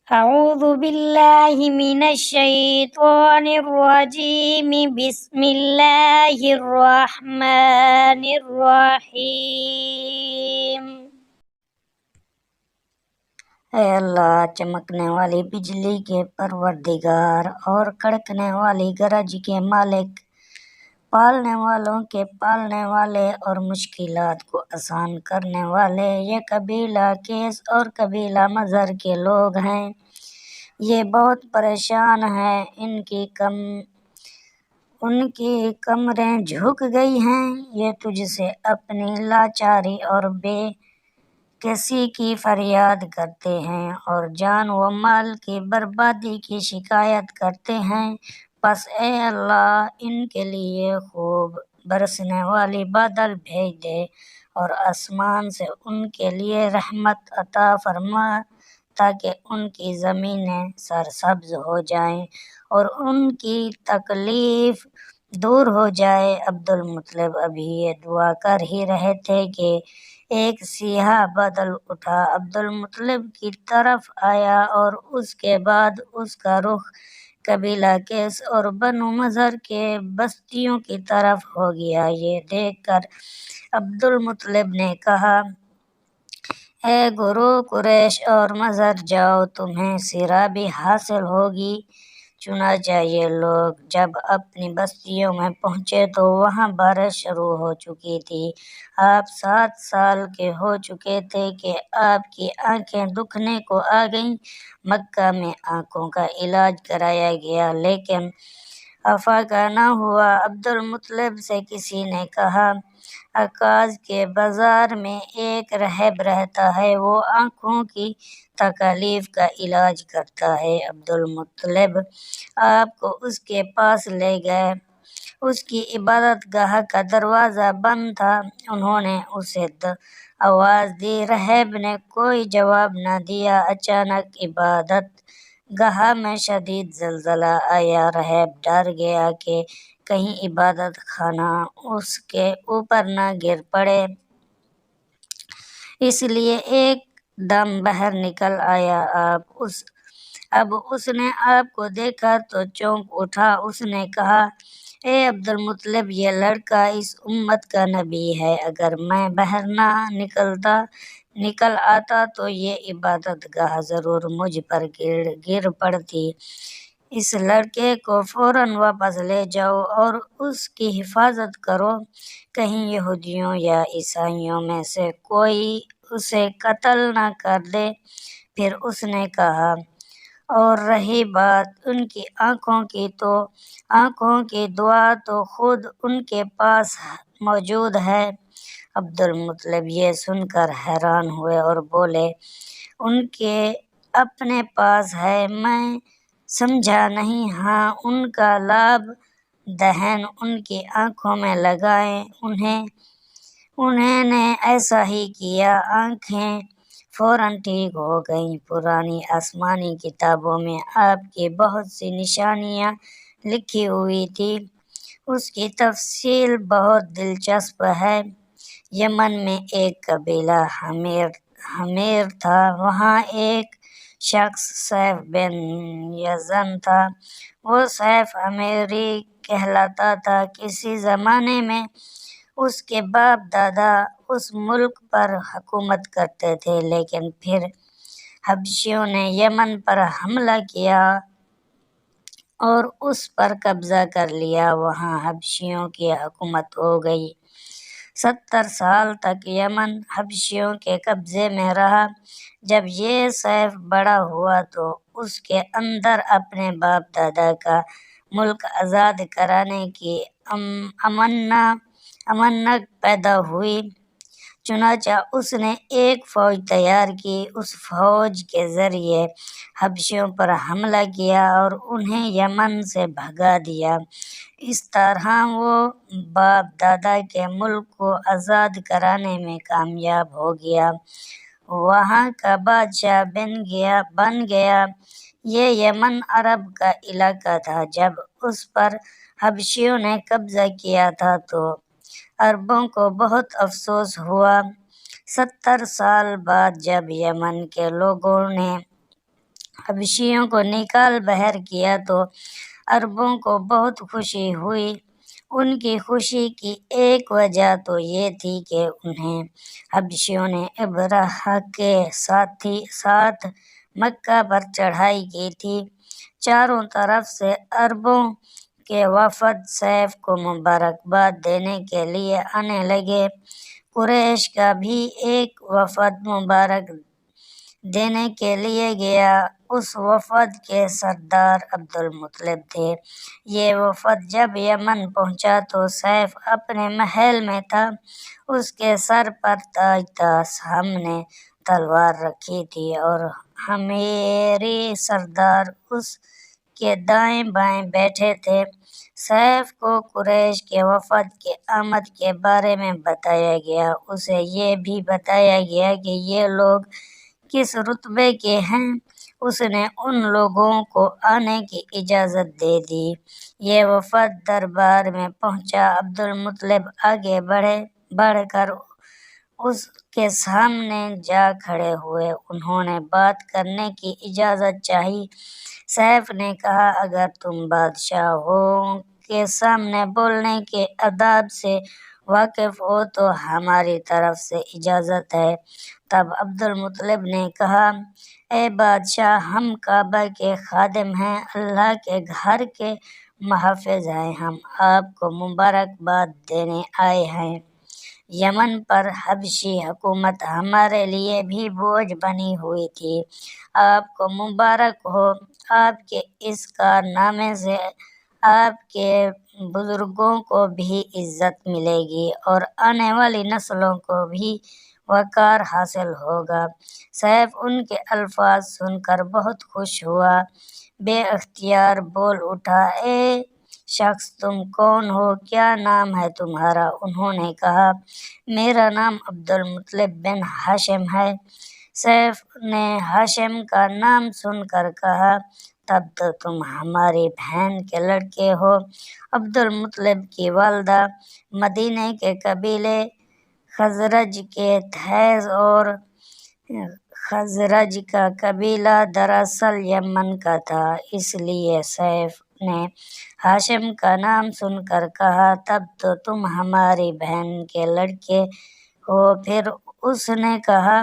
أعوذ بالله من الشيطان الرجيم بسم الله الرحمن الرحيم۔ اے اللہ، چمکنے والی بجلی کے پروردگار اور کڑکنے والی گرج کے مالک، پالنے والوں کے پالنے والے اور مشکلات کو آسان کرنے والے، یہ قبیلہ کیس اور قبیلہ مظہر کے لوگ ہیں، یہ بہت پریشان ہیں، ان کی کمریں جھک گئی ہیں، یہ تجھ سے اپنی لاچاری اور بے کسی کی فریاد کرتے ہیں اور جان و مال کی بربادی کی شکایت کرتے ہیں۔ پس اے اللہ، ان کے لیے خوب برسنے والی بادل بھیج دے اور آسمان سے ان کے لیے رحمت عطا فرما تاکہ ان کی زمینیں سرسبز ہو جائیں اور ان کی تکلیف دور ہو جائے۔ عبدالمطلب ابھی یہ دعا کر ہی رہے تھے کہ ایک سیاہ بادل اٹھا عبدالمطلب کی طرف آیا اور اس کے بعد اس کا رخ قبیلہ کیس اور بنو مظہر کے بستیوں کی طرف ہو گیا۔ یہ دیکھ کر عبدالمطلب نے کہا، اے گروہ قریش اور مظہر، جاؤ، تمہیں سرابی حاصل ہوگی۔ چنانچہ یہ لوگ جب اپنی بستیوں میں پہنچے تو وہاں بارش شروع ہو چکی تھی۔ آپ 7 سال کے ہو چکے تھے کہ آپ کی آنکھیں دکھنے کو آ گئیں۔ مکہ میں آنکھوں کا علاج کرایا گیا لیکن افاقہ نہ ہوا۔ عبدالمطلب سے کسی نے کہا، عکاظ کے بازار میں ایک راہب رہتا ہے، وہ آنکھوں کی تکالیف کا علاج کرتا ہے۔ عبدالمطلب آپ کو اس کے پاس لے گئے۔ اس کی عبادت گاہ کا دروازہ بند تھا۔ انہوں نے اسے آواز دی، راہب نے کوئی جواب نہ دیا۔ اچانک عبادت گاہ میں شدید زلزلہ آیا۔ راہب ڈر گیا کہ کہیں عبادت خانہ اس کے اوپر نہ گر پڑے، اس لیے ایک دم باہر نکل آیا۔ اب اس نے آپ کو دیکھا تو چونک اٹھا۔ اس نے کہا، اے عبدالمطلب، یہ لڑکا اس امت کا نبی ہے، اگر میں باہر نہ نکل آتا تو یہ عبادت گاہ ضرور مجھ پر گر پڑتی۔ اس لڑکے کو فوراً واپس لے جاؤ اور اس کی حفاظت کرو، کہیں یہودیوں یا عیسائیوں میں سے کوئی اسے قتل نہ کر دے۔ پھر اس نے کہا، اور رہی بات ان کی آنکھوں کی دعا تو خود ان کے پاس موجود ہے۔ عبدالمطلب یہ سن کر حیران ہوئے اور بولے، ان کے اپنے پاس ہے؟ میں سمجھا نہیں۔ ہاں، ان کا لعاب دہن ان کی آنکھوں میں لگائیں۔ انہیں نے ایسا ہی کیا، آنکھیں فوراً ٹھیک ہو گئیں۔ پرانی آسمانی کتابوں میں آپ کی بہت سی نشانیاں لکھی ہوئی تھی، اس کی تفصیل بہت دلچسپ ہے۔ یمن میں ایک قبیلہ حمیر تھا، وہاں ایک شخص سیف بن یزن تھا، وہ سیف حمیری کہلاتا تھا۔ کسی زمانے میں اس کے باپ دادا اس ملک پر حکومت کرتے تھے، لیکن پھر حبشیوں نے یمن پر حملہ کیا اور اس پر قبضہ کر لیا، وہاں حبشیوں کی حکومت ہو گئی۔ 70 سال تک یمن حبشیوں کے قبضے میں رہا۔ جب یہ سیف بڑا ہوا تو اس کے اندر اپنے باپ دادا کا ملک آزاد کرانے کی امنگ پیدا ہوئی، چنانچہ اس نے ایک فوج تیار کی۔ اس فوج کے ذریعے حبشیوں پر حملہ کیا اور انہیں یمن سے بھگا دیا۔ اس طرح وہ باپ دادا کے ملک کو آزاد کرانے میں کامیاب ہو گیا، وہاں کا بادشاہ بن گیا۔ یہ یمن عرب کا علاقہ تھا۔ جب اس پر حبشیوں نے قبضہ کیا تھا تو عربوں کو بہت افسوس ہوا۔ 70 سال بعد جب یمن کے لوگوں نے حبشیوں کو نکال بحر کیا تو عربوں کو بہت خوشی ہوئی۔ ان کی خوشی کی ایک وجہ تو یہ تھی کہ انہیں حبشیوں نے ابرہہ کے ساتھ مکہ پر چڑھائی کی تھی۔ چاروں طرف سے عربوں کے وفد سیف کو مبارکباد دینے کے لیے آنے لگے۔ قریش کا بھی ایک وفد مبارک دینے کے لیے گیا۔ اس وفد کے سردار عبدالمطلب تھے۔ یہ وفد جب یمن پہنچا تو سیف اپنے محل میں تھا۔ اس کے سر پر تاج تھا، سامنے تلوار رکھی تھی اور ہماری سردار اس کے دائیں بائیں بیٹھے تھے۔ سیف کو قریش کے وفد کے آمد کے بارے میں بتایا گیا۔ اسے یہ بھی بتایا گیا کہ یہ لوگ کس رتبے کے ہیں۔ اس نے ان لوگوں کو آنے کی اجازت دے دی۔ یہ وفد دربار میں پہنچا۔ عبدالمطلب آگے بڑھ کر اس کے سامنے جا کھڑے ہوئے۔ انہوں نے بات کرنے کی اجازت چاہی۔ سیف نے کہا، اگر تم بادشاہوں کے سامنے بولنے کے آداب سے واقف ہو تو ہماری طرف سے اجازت ہے۔ تب عبدالمطلب نے کہا، اے بادشاہ، ہم کعبہ کے خادم ہیں، اللہ کے گھر کے محافظ ہیں، ہم آپ کو مبارکباد دینے آئے ہیں۔ یمن پر حبشی حکومت ہمارے لیے بھی بوجھ بنی ہوئی تھی۔ آپ کو مبارک ہو۔ آپ کے اس کارنامے سے آپ کے بزرگوں کو بھی عزت ملے گی اور آنے والی نسلوں کو بھی وقار حاصل ہوگا۔ سیف ان کے الفاظ سن کر بہت خوش ہوا۔ بے اختیار بول اٹھا، اے شخص، تم کون ہو؟ کیا نام ہے تمہارا؟ انہوں نے کہا، میرا نام عبدالمطلب بن ہاشم ہے۔ سیف نے ہاشم کا نام سن کر کہا، تب تو تم ہماری بہن کے لڑکے ہو۔ عبدالمطلب کی والدہ مدینے کے قبیلے خزرج کے تھے اور خزرج کا قبیلہ دراصل یمن کا تھا، اس لیے سیف نے ہاشم کا نام سن کر کہا، تب تو تم ہماری بہن کے لڑکے ہو۔ پھر اس نے کہا،